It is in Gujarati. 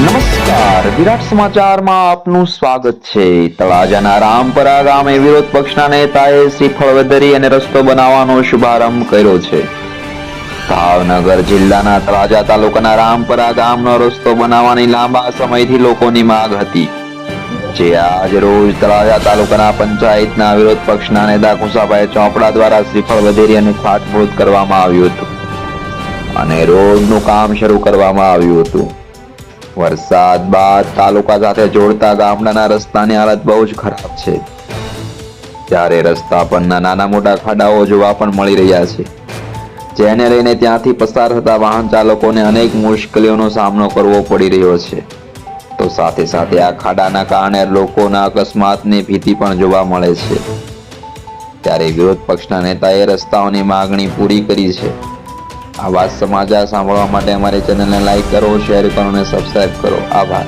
નમસ્કાર, વિરાટ સમાચારમાં આપનું સ્વાગત છે. તળાજાના રામપરા ગામે વિરોધ પક્ષના નેતાએ શ્રીફળ વધેરી અને રસ્તો બનાવવાનો શુભારંભ કર્યો છે. ભાવનગર જિલ્લાના તળાજા તાલુકાના રામપરા ગામનો રસ્તો બનાવવાની લાંબા સમયથી લોકોની માંગ હતી, જે આજ રોજ તળાજા તાલુકાના પંચાયતના વિરોધ પક્ષના નેતા કુશાભાઈ ચોપડા દ્વારા શ્રીફળ વધેરી અને ખાતમુહૂર્ત કરવામાં આવ્યું હતું અને રોડનું કામ શરૂ કરવામાં આવ્યું હતું. વરસાદ બાદ તાલુકા સાથે જોડતા ગામડાના રસ્તાની હાલત બહુ જ ખરાબ છે, ત્યારે રસ્તા પરના નાના મોટા ખાડાઓ જોવા પણ મળી રહ્યા છે, જેને લઈને ત્યાંથી પસાર થતા વાહન ચાલકોને અનેક મુશ્કેલીઓનો સામનો કરવો પડી રહ્યો છે. તો સાથે સાથે આ ખાડાના કારણે લોકોના અકસ્માતની ભીતિ પણ જોવા મળે છે. ત્યારે વિરોધ પક્ષના નેતાએ રસ્તાઓની માંગણી પૂરી કરી છે. આવા સમાચાર સાંભળવા માટે અમારી ચેનલને લાઈક કરો, શેર કરો અને સબસ્ક્રાઇબ કરો. આભાર.